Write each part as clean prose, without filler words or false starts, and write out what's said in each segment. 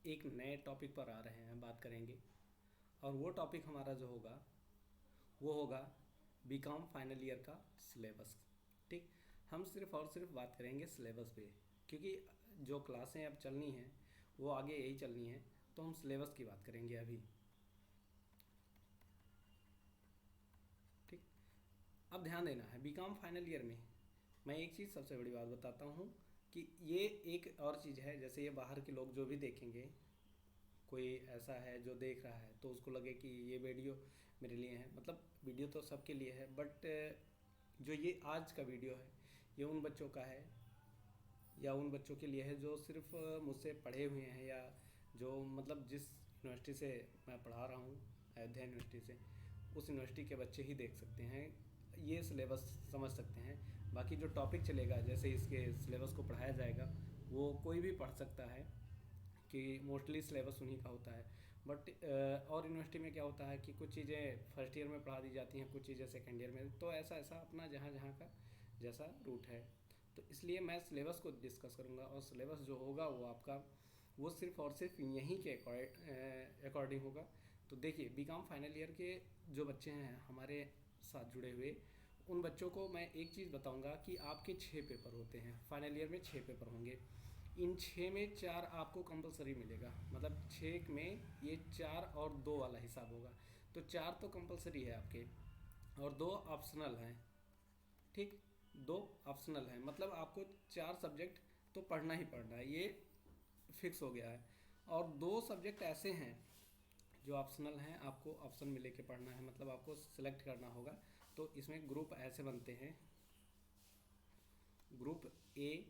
एक नए टॉपिक पर आ रहे हैं, बात करेंगे। और वो टॉपिक हमारा जो होगा वो होगा बीकॉम फाइनल ईयर का सिलेबस। ठीक, हम सिर्फ और सिर्फ बात करेंगे सिलेबस पे, क्योंकि जो क्लासें अब चलनी हैं वो आगे यही चलनी है, तो हम सिलेबस की बात करेंगे अभी। ठीक, अब ध्यान देना है बीकॉम फाइनल ईयर में। मैं एक चीज़ सबसे बड़ी बात बताता हूँ कि ये एक और चीज़ है, जैसे ये बाहर के लोग जो भी देखेंगे, कोई ऐसा है जो देख रहा है तो उसको लगे कि ये वीडियो मेरे लिए है, मतलब वीडियो तो सबके लिए है, बट जो ये आज का वीडियो है ये उन बच्चों का है, या उन बच्चों के लिए है जो सिर्फ मुझसे पढ़े हुए हैं, या जो मतलब जिस यूनिवर्सिटी से मैं पढ़ा रहा हूँ, अयोध्या यूनिवर्सिटी से, उस यूनिवर्सिटी के बच्चे ही देख सकते हैं, ये सिलेबस समझ सकते हैं। बाकी जो टॉपिक चलेगा, जैसे इसके सिलेबस को पढ़ाया जाएगा, वो कोई भी पढ़ सकता है, कि मोस्टली सिलेबस उन्हीं का होता है। बट और यूनिवर्सिटी में क्या होता है कि कुछ चीज़ें फर्स्ट ईयर में पढ़ा दी जाती हैं, कुछ चीज़ें सेकेंड ईयर में, तो ऐसा ऐसा अपना जहाँ जहाँ का जैसा रूट है। तो इसलिए मैं सिलेबस को डिस्कस करूँगा, और सिलेबस जो होगा वो आपका वो सिर्फ और सिर्फ यहीं के अकॉर्डिंग होगा। तो देखिए, बीकॉम फाइनल ईयर के जो बच्चे हैं हमारे साथ जुड़े हुए, उन बच्चों को मैं एक चीज़ बताऊंगा कि आपके 6 पेपर होते हैं फाइनल ईयर में, 6 पेपर होंगे। इन 6 में 4 आपको कंपलसरी मिलेगा, मतलब 6 में ये 4 और 2 वाला हिसाब होगा। तो 4 तो कंपलसरी है आपके, और 2 ऑप्शनल हैं। ठीक, 2 ऑप्शनल हैं, मतलब आपको 4 सब्जेक्ट तो पढ़ना ही पढ़ना है, ये फिक्स हो गया है। और 2 सब्जेक्ट ऐसे हैं जो ऑप्शनल हैं, आपको ऑप्शन में लेके पढ़ना है, मतलब आपको सिलेक्ट करना होगा। तो इसमें ग्रुप ऐसे बनते हैं, ग्रुप ए,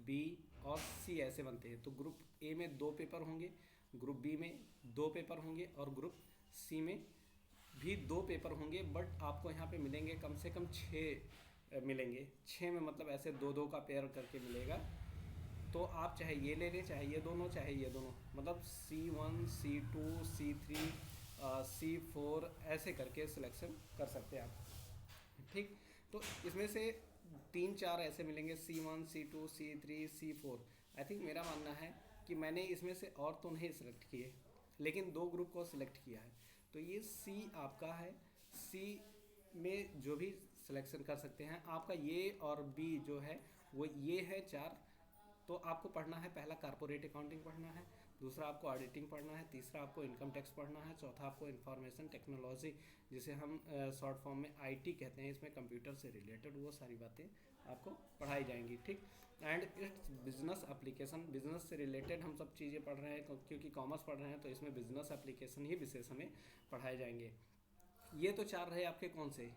बी और सी ऐसे बनते हैं। तो ग्रुप ए में 2 पेपर होंगे, ग्रुप बी में 2 पेपर होंगे, और ग्रुप सी में भी 2 पेपर होंगे। बट आपको यहाँ पे मिलेंगे कम से कम 6 मिलेंगे, 6 में मतलब ऐसे 2 2 का पेयर करके मिलेगा। तो आप चाहे ये ले लें, चाहे ये दोनों, चाहे ये दोनों, मतलब C1 C2 C3 C4 ऐसे करके सिलेक्शन कर सकते हैं आप। ठीक, तो इसमें से 3 4 ऐसे मिलेंगे, C1 C2 C3 C4। I think मेरा मानना है कि मैंने इसमें से और तो नहीं सिलेक्ट किए, लेकिन 2 ग्रुप को सिलेक्ट किया है। तो ये सी आपका है, सी में जो भी सिलेक्शन कर सकते हैं। आपका ये और बी जो है वो ये है 4। तो आपको पढ़ना है, पहला कारपोरेट अकाउंटिंग पढ़ना है, दूसरा आपको ऑडिटिंग पढ़ना है, तीसरा आपको इनकम टैक्स पढ़ना है, चौथा आपको इंफॉर्मेशन टेक्नोलॉजी, जिसे हम शॉर्ट फॉर्म में आईटी कहते हैं, इसमें कंप्यूटर से रिलेटेड वो सारी बातें आपको पढ़ाई जाएंगी। ठीक, and it's business application, business से रिलेटेड हम सब चीज़ें पढ़ रहे हैं, क्योंकि कॉमर्स पढ़ रहे हैं तो इसमें बिजनेस एप्लीकेशन ही विशेष हमें पढ़ाए जाएंगे। ये तो 4 रहे आपके कौन से,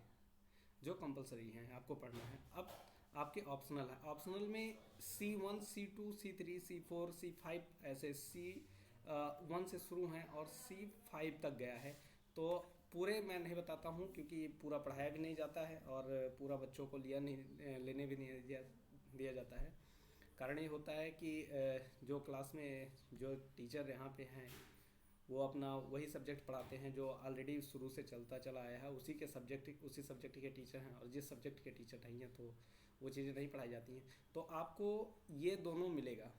जो कंपलसरी हैं आपको पढ़ना है। अब आपके ऑप्शनल है, ऑप्शनल में C1 C2 C3 C4 C5 ऐसे C1 से शुरू हैं और C5 तक गया है। तो पूरे मैं नहीं बताता हूँ, क्योंकि पूरा पढ़ाया भी नहीं जाता है, और पूरा बच्चों को लिया नहीं, लेने भी नहीं दिया जाता है। कारण ये होता है कि जो क्लास में जो टीचर यहाँ पे हैं वो अपना वही सब्जेक्ट पढ़ाते हैं जो ऑलरेडी शुरू से चलता चला आया है, उसी सब्जेक्ट के टीचर हैं, और जिस सब्जेक्ट के टीचर नहीं हैं तो वो चीज़ें नहीं पढ़ाई जाती हैं। तो आपको ये दोनों मिलेगा,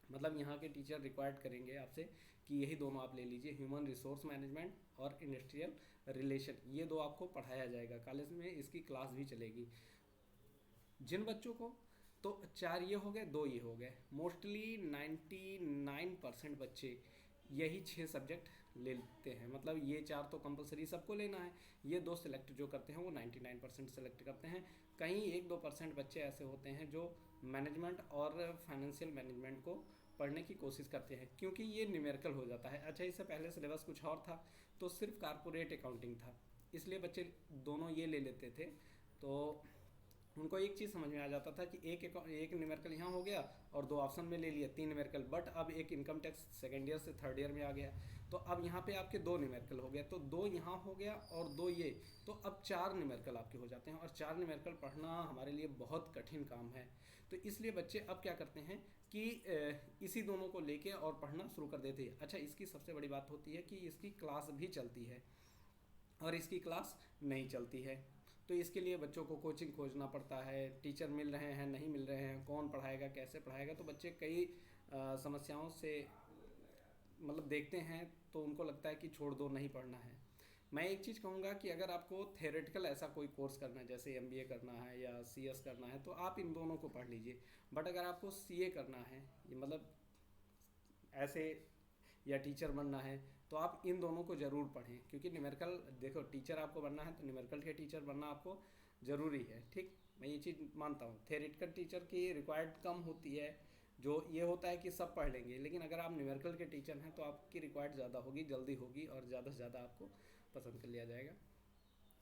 मतलब यहाँ के टीचर रिक्वायर्ड करेंगे आपसे कि यही दोनों आप ले लीजिए, ह्यूमन रिसोर्स मैनेजमेंट और इंडस्ट्रियल रिलेशन, ये 2 आपको पढ़ाया जाएगा कॉलेज में, इसकी क्लास भी चलेगी। जिन बच्चों को, तो 4 ये हो गए, 2 ये हो गए, मोस्टली 99% बच्चे यही 6 सब्जेक्ट लेते हैं, मतलब ये 4 तो कंपलसरी सबको लेना है, ये 2 सिलेक्ट जो करते हैं वो 99% सेलेक्ट करते हैं। कहीं 1 2% बच्चे ऐसे होते हैं जो मैनेजमेंट और फाइनेंशियल मैनेजमेंट को पढ़ने की कोशिश करते हैं, क्योंकि ये न्यूमेरिकल हो जाता है। अच्छा, इससे पहले सिलेबस कुछ और था, तो सिर्फ कारपोरेट अकाउंटिंग था, इसलिए बच्चे दोनों ये ले लेते थे। तो उनको एक चीज़ समझ में आ जाता था कि एक न्यूमेरिकल यहाँ हो गया और 2 ऑप्शन में ले लिया, 3 न्यूमेरिकल। बट अब एक इनकम टैक्स सेकेंड ईयर से थर्ड ईयर में आ गया, तो अब यहाँ पे आपके 2 न्यूमेरिकल हो गया, तो 2 यहाँ हो गया और 2 ये, तो अब 4 न्यूमेरिकल आपके हो जाते हैं, और 4 न्यूमेरिकल पढ़ना हमारे लिए बहुत कठिन काम है। तो इसलिए बच्चे अब क्या करते हैं कि इसी दोनों को लेके और पढ़ना शुरू कर देते हैं। अच्छा, इसकी सबसे बड़ी बात होती है कि इसकी क्लास भी चलती है, और इसकी क्लास नहीं चलती है। तो इसके लिए बच्चों को कोचिंग खोजना पड़ता है, टीचर मिल रहे हैं नहीं मिल रहे हैं, कौन पढ़ाएगा कैसे पढ़ाएगा, तो बच्चे कई समस्याओं से मतलब देखते हैं तो उनको लगता है कि छोड़ दो, नहीं पढ़ना है। मैं एक चीज़ कहूँगा कि अगर आपको थेरेटिकल ऐसा कोई कोर्स करना है, जैसे एमबीए करना है या सीएस करना है, तो आप इन दोनों को पढ़ लीजिए। बट अगर आपको सीए करना है, ये मतलब ऐसे, या टीचर बनना है, तो आप इन दोनों को ज़रूर पढ़ें। क्योंकि न्यूमेरिकल, देखो टीचर आपको बनना है तो न्यूमेरिकल के टीचर बनना आपको ज़रूरी है। ठीक, मैं ये चीज़ मानता हूँ। थेरेटिकल टीचर की रिक्वायर्ड कम होती है, जो ये होता है कि सब पढ़ लेंगे, लेकिन अगर आप न्यूमेरिकल के टीचर हैं तो आपकी रिक्वायर्ड ज़्यादा होगी, जल्दी होगी, और ज़्यादा से ज़्यादा आपको पसंद कर लिया जाएगा,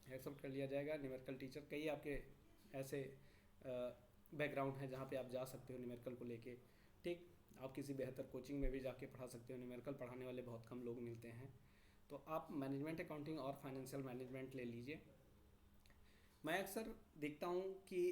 एक्सेप्ट कर लिया जाएगा। न्यूमेरिकल टीचर, कई आपके ऐसे बैकग्राउंड है जहाँ पे आप जा सकते हो न्यूमेरिकल को लेके। ठीक, आप किसी बेहतर कोचिंग में भी जाके पढ़ा सकते हो। न्यूमेरिकल पढ़ाने वाले बहुत कम लोग मिलते हैं। तो आप मैनेजमेंट अकाउंटिंग और फाइनेंशियल मैनेजमेंट ले लीजिए। मैं अक्सर देखता हूँ कि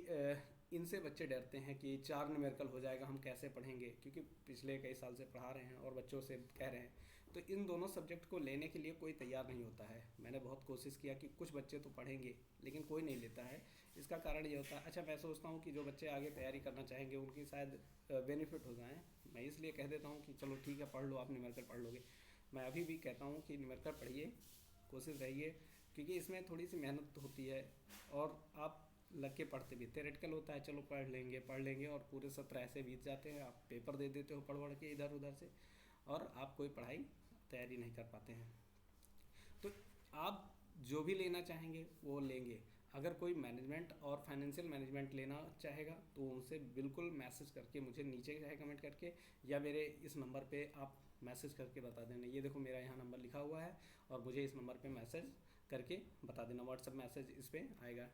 इनसे बच्चे डरते हैं कि 4 न्यूमेरिकल हो जाएगा, हम कैसे पढ़ेंगे, क्योंकि पिछले कई साल से पढ़ा रहे हैं और बच्चों से कह रहे हैं। तो इन दोनों सब्जेक्ट को लेने के लिए कोई तैयार नहीं होता है। मैंने बहुत कोशिश किया कि कुछ बच्चे तो पढ़ेंगे, लेकिन कोई नहीं लेता है। इसका कारण ये होता है, अच्छा मैं सोचता हूँ कि जो बच्चे आगे तैयारी करना चाहेंगे उनकी शायद बेनिफिट हो जाए। मैं इसलिए कह देता हूँ कि चलो ठीक है, पढ़ लो, आप न्यूमेरिकल पढ़ लोगे। मैं अभी भी कहता हूँ कि न्यूमेरिकल पढ़िए, कोशिश रहिए, क्योंकि इसमें थोड़ी सी मेहनत होती है और आप लग के पढ़ते भी। थेरेटिकल होता है, चलो पढ़ लेंगे और पूरे सत्र ऐसे बीत जाते हैं, आप पेपर दे देते हो पढ़ के इधर उधर से, और आप कोई पढ़ाई तैयारी नहीं कर पाते हैं। तो आप जो भी लेना चाहेंगे वो लेंगे। अगर कोई मैनेजमेंट और फाइनेंशियल मैनेजमेंट लेना चाहेगा तो उनसे बिल्कुल मैसेज करके मुझे नीचे चाहे कमेंट करके, या मेरे इस नंबर पे आप मैसेज करके बता देना। ये देखो मेरा यहाँ नंबर लिखा हुआ है, और मुझे इस नंबर पे मैसेज करके बता देना। व्हाट्सएप मैसेज इस पर आएगा,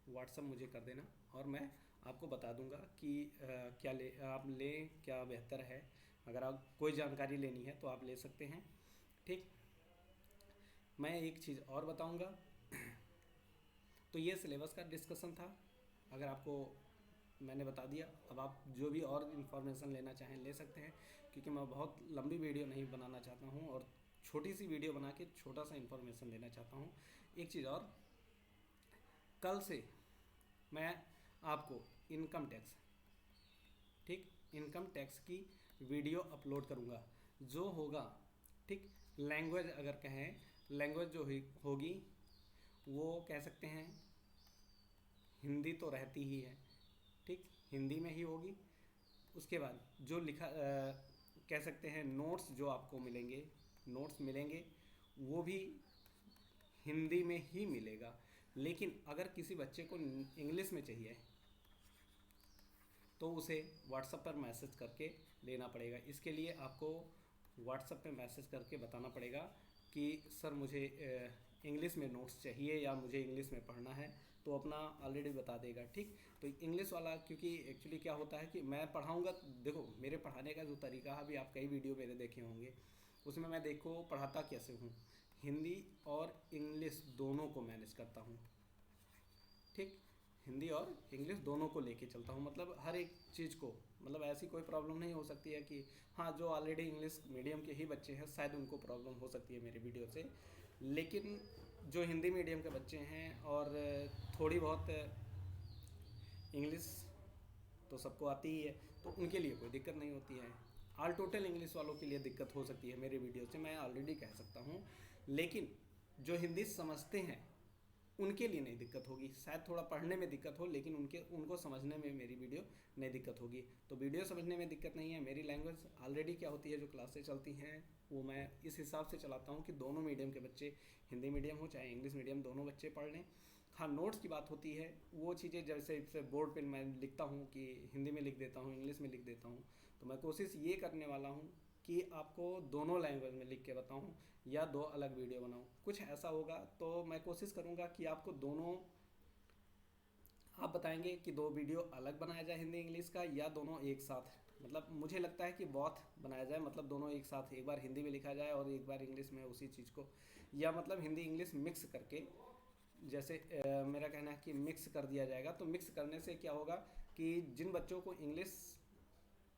व्हाट्सअप मुझे कर देना, और मैं आपको बता दूंगा कि क्या ले आप लें, क्या बेहतर है। अगर आप कोई जानकारी लेनी है तो आप ले सकते हैं। ठीक, मैं एक चीज़ और बताऊंगा। तो ये सिलेबस का डिस्कशन था, अगर आपको मैंने बता दिया। अब आप जो भी और इन्फॉर्मेशन लेना चाहें ले सकते हैं, क्योंकि मैं बहुत लंबी वीडियो नहीं बनाना चाहता हूँ, और छोटी सी वीडियो बना के छोटा सा इन्फॉर्मेशन देना चाहता हूँ। एक चीज़ और, कल से मैं आपको इनकम टैक्स, ठीक, इनकम टैक्स की वीडियो अपलोड करूँगा, जो होगा, ठीक। लैंग्वेज अगर कहें, लैंग्वेज जो होगी वो कह सकते हैं हिंदी तो रहती ही है, ठीक, हिंदी में ही होगी। उसके बाद जो लिखा कह सकते हैं नोट्स जो आपको मिलेंगे, नोट्स मिलेंगे वो भी हिंदी में ही मिलेगा। लेकिन अगर किसी बच्चे को इंग्लिश में चाहिए तो उसे व्हाट्सएप पर मैसेज करके लेना पड़ेगा। इसके लिए आपको व्हाट्सएप पे मैसेज करके बताना पड़ेगा कि सर मुझे इंग्लिश में नोट्स चाहिए या मुझे इंग्लिश में पढ़ना है, तो अपना ऑलरेडी बता देगा। ठीक, तो इंग्लिश वाला, क्योंकि एक्चुअली क्या होता है कि मैं पढ़ाऊँगा, देखो मेरे पढ़ाने का जो तरीका है, अभी आप कई वीडियो मेरे देखे होंगे, उसमें मैं देखो पढ़ाता कैसे हूँ, हिंदी और इंग्लिश दोनों को मैनेज करता हूँ। ठीक, हिंदी और इंग्लिश दोनों को लेके चलता हूँ, मतलब हर एक चीज़ को, मतलब ऐसी कोई प्रॉब्लम नहीं हो सकती है कि हाँ, जो ऑलरेडी इंग्लिश मीडियम के ही बच्चे हैं शायद उनको प्रॉब्लम हो सकती है मेरे वीडियो से, लेकिन जो हिंदी मीडियम के बच्चे हैं और थोड़ी बहुत इंग्लिश तो सबको आती ही है, तो उनके लिए कोई दिक्कत नहीं होती है। ऑल टोटल इंग्लिश वालों के लिए दिक्कत हो सकती है मेरे वीडियो से, मैं ऑलरेडी कह सकता हूँ, लेकिन जो हिंदी समझते हैं उनके लिए नहीं दिक्कत होगी। शायद थोड़ा पढ़ने में दिक्कत हो, लेकिन उनको समझने में मेरी वीडियो नहीं दिक्कत होगी। तो वीडियो समझने में दिक्कत नहीं है। मेरी लैंग्वेज ऑलरेडी क्या होती है, जो क्लासेस चलती हैं वो मैं इस हिसाब से चलाता हूँ कि दोनों मीडियम के बच्चे, हिंदी मीडियम हो चाहे इंग्लिश मीडियम, दोनों बच्चे पढ़ लें। हाँ, नोट्स की बात होती है, वो चीज़ें जैसे बोर्ड पर मैं लिखता हूँ कि हिंदी में लिख देता हूँ, इंग्लिश में लिख देता हूँ, तो मैं कोशिश ये करने वाला हूँ कि आपको दोनों लैंग्वेज में लिख के बताऊँ या दो अलग वीडियो बनाऊँ। कुछ ऐसा होगा तो मैं कोशिश करूँगा कि आपको दोनों, आप बताएंगे कि दो वीडियो अलग बनाया जाए हिंदी इंग्लिश का, या दोनों एक साथ। मतलब मुझे लगता है कि बहुत बनाया जाए, मतलब दोनों एक साथ, एक बार हिंदी में लिखा जाए और एक बार इंग्लिश में उसी चीज़ को, या मतलब हिंदी इंग्लिश मिक्स करके, जैसे मेरा कहना है कि मिक्स कर दिया जाएगा। तो मिक्स करने से क्या होगा कि जिन बच्चों को इंग्लिश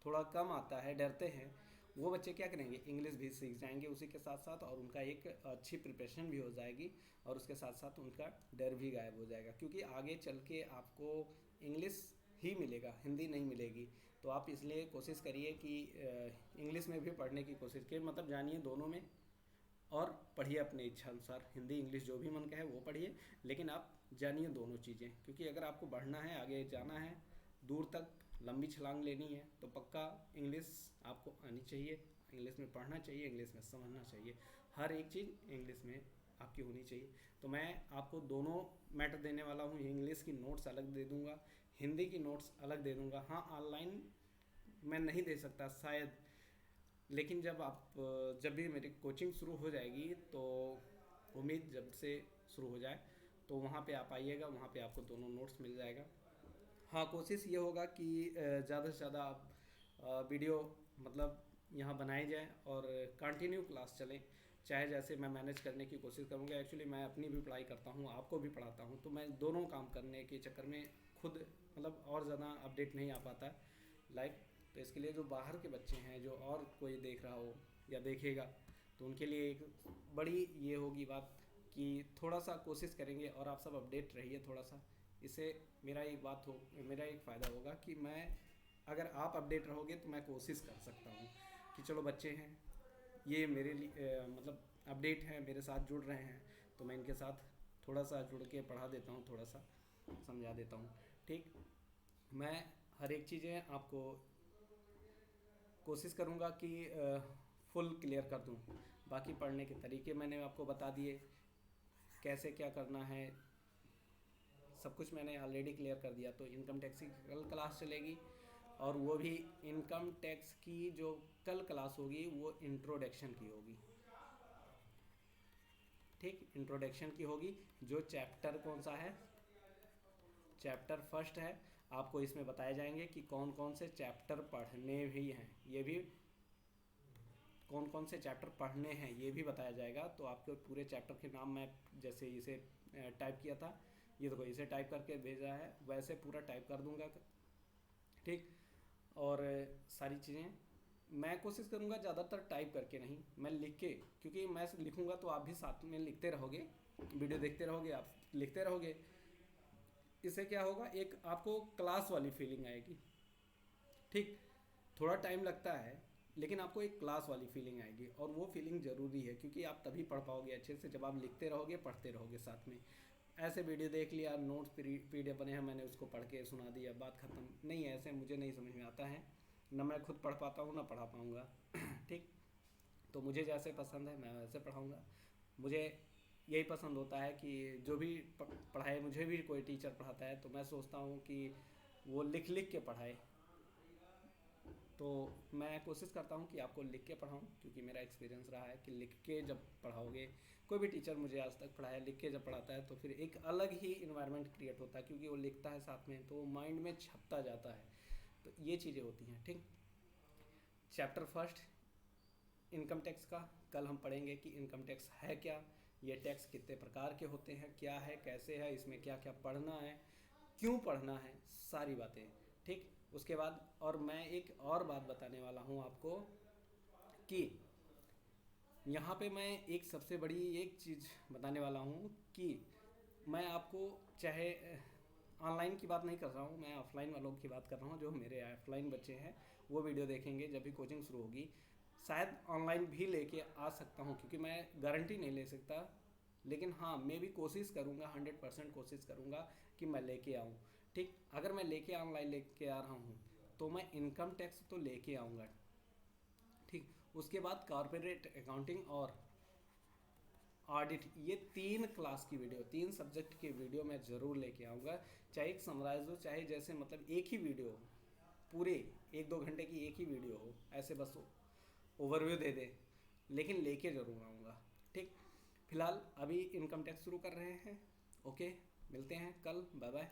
थोड़ा कम आता है, डरते हैं, वो बच्चे क्या करेंगे, इंग्लिश भी सीख जाएंगे उसी के साथ साथ, और उनका एक अच्छी प्रिपरेशन भी हो जाएगी, और उसके साथ साथ उनका डर भी गायब हो जाएगा। क्योंकि आगे चल के आपको इंग्लिश ही मिलेगा, हिंदी नहीं मिलेगी। तो आप इसलिए कोशिश करिए कि इंग्लिश में भी पढ़ने की कोशिश कीजिए, मतलब जानिए दोनों में, और पढ़िए अपने इच्छा अनुसार, हिंदी इंग्लिश जो भी मन का है वो पढ़िए, लेकिन आप जानिए दोनों चीज़ें, क्योंकि अगर आपको बढ़ना है, आगे जाना है, दूर तक लंबी छलांग लेनी है, तो पक्का इंग्लिश आपको आनी चाहिए, इंग्लिश में पढ़ना चाहिए, इंग्लिश में समझना चाहिए, हर एक चीज़ इंग्लिश में आपकी होनी चाहिए। तो मैं आपको दोनों मैटर देने वाला हूँ, इंग्लिश की नोट्स अलग दे दूँगा, हिंदी की नोट्स अलग दे दूँगा। हाँ, ऑनलाइन मैं नहीं दे सकता शायद, लेकिन जब भी मेरी कोचिंग शुरू हो जाएगी, तो उम्मीद जब से शुरू हो जाए, तो वहाँ पे आप आइएगा, वहाँ पे आपको दोनों नोट्स मिल जाएगा। हाँ, कोशिश ये होगा कि ज़्यादा से ज़्यादा वीडियो मतलब यहाँ बनाए जाए और कंटिन्यू क्लास चले, चाहे जैसे मैं मैनेज करने की कोशिश करूँगा। एक्चुअली मैं अपनी भी पढ़ाई करता हूँ, आपको भी पढ़ाता हूँ, तो मैं दोनों काम करने के चक्कर में खुद मतलब और ज़्यादा अपडेट नहीं आ पाता लाइव। तो इसके लिए जो बाहर के बच्चे हैं, जो और कोई देख रहा हो या देखेगा, तो उनके लिए एक बड़ी ये होगी बात कि थोड़ा सा कोशिश करेंगे और आप सब अपडेट रहिए थोड़ा सा। इससे मेरा एक फ़ायदा होगा कि मैं, अगर आप अपडेट रहोगे तो मैं कोशिश कर सकता हूँ कि चलो बच्चे हैं ये मेरे लिए मतलब अपडेट हैं, मेरे साथ जुड़ रहे हैं, तो मैं इनके साथ थोड़ा सा जुड़ के पढ़ा देता हूँ, थोड़ा सा समझा देता हूँ। ठीक, मैं हर एक चीज़ें आपको कोशिश करूँगा कि फुल क्लियर कर दूँ। बाकी पढ़ने के तरीके मैंने आपको बता दिए, कैसे क्या करना है, सब कुछ मैंने ऑलरेडी क्लियर कर दिया। तो इनकम टैक्स की कल क्लास चलेगी, और वो भी इनकम टैक्स की जो कल क्लास होगी वो इंट्रोडक्शन की होगी। ठीक, इंट्रोडक्शन की होगी। जो चैप्टर कौन सा है, चैप्टर फर्स्ट है। आपको इसमें बताए जाएंगे कि कौन कौन से चैप्टर पढ़ने भी हैं, ये भी कौन कौन से चैप्टर पढ़ने हैं ये भी बताया जाएगा। तो आपको पूरे चैप्टर के नाम मैं जैसे इसे टाइप किया था, ये देखो इसे टाइप करके भेजा है, वैसे पूरा टाइप कर दूंगा। ठीक, और सारी चीज़ें मैं कोशिश करूँगा ज़्यादातर टाइप करके नहीं, मैं लिख के, क्योंकि मैं लिखूँगा तो आप भी साथ में लिखते रहोगे, वीडियो देखते रहोगे, आप लिखते रहोगे। इससे क्या होगा, एक आपको क्लास वाली फीलिंग आएगी। ठीक, थोड़ा टाइम लगता है, लेकिन आपको एक क्लास वाली फीलिंग आएगी, और वो फीलिंग ज़रूरी है, क्योंकि आप तभी पढ़ पाओगे अच्छे से जब आप लिखते रहोगे, पढ़ते रहोगे साथ में। ऐसे वीडियो देख लिया, नोट्स PDF बने हैं, मैंने उसको पढ़ के सुना दिया, बात ख़त्म, नहीं है, ऐसे मुझे नहीं समझ में आता है, ना मैं खुद पढ़ पाता हूँ ना पढ़ा पाऊँगा। ठीक, तो मुझे जैसे पसंद है मैं वैसे पढ़ाऊँगा। मुझे यही पसंद होता है कि जो भी पढ़ाए, मुझे भी कोई टीचर पढ़ाता है तो मैं सोचता हूँ कि वो लिख लिख के पढ़ाए। तो मैं कोशिश करता हूँ कि आपको लिख के पढ़ाऊँ, क्योंकि मेरा एक्सपीरियंस रहा है कि लिख के जब पढ़ाओगे, कोई भी टीचर मुझे आज तक पढ़ाया, लिख के जब पढ़ाता है तो फिर एक अलग ही इन्वायरमेंट क्रिएट होता है, क्योंकि वो लिखता है साथ में, तो माइंड में छपता जाता है। तो ये चीज़ें होती हैं। ठीक, चैप्टर फर्स्ट इनकम टैक्स का कल हम पढ़ेंगे कि इनकम टैक्स है क्या, ये टैक्स कितने प्रकार के होते हैं, क्या है, कैसे है, इसमें क्या क्या पढ़ना है, क्यों पढ़ना है, सारी बातें। ठीक, उसके बाद और मैं एक और बात बताने वाला हूँ आपको कि यहाँ पे मैं एक सबसे बड़ी एक चीज़ बताने वाला हूँ कि मैं आपको, चाहे ऑनलाइन की बात नहीं कर रहा हूँ, मैं ऑफलाइन वालों की बात कर रहा हूँ, जो मेरे ऑफलाइन बच्चे हैं वो वीडियो देखेंगे जब भी कोचिंग शुरू होगी। शायद ऑनलाइन भी लेके आ सकता हूँ, क्योंकि मैं गारंटी नहीं ले सकता, लेकिन हाँ मैं भी कोशिश करूँगा, 100% कोशिश करूँगा कि मैं लेके आऊँ। ठीक, अगर मैं लेके ऑनलाइन लेके आ रहा हूँ तो मैं इनकम टैक्स तो लेके आऊँगा। ठीक, उसके बाद कॉर्पोरेट अकाउंटिंग और ऑडिट, ये 3 क्लास की वीडियो, 3 सब्जेक्ट की वीडियो मैं ज़रूर लेके आऊँगा। चाहे एक समराइज हो, चाहे जैसे मतलब एक ही वीडियो हो, पूरे 1-2 घंटे की एक ही वीडियो हो, ऐसे बस ओवरव्यू दे दे, लेकिन लेके ज़रूर आऊँगा। ठीक, फिलहाल अभी इनकम टैक्स शुरू कर रहे हैं। ओके, मिलते हैं कल, बाय बाय।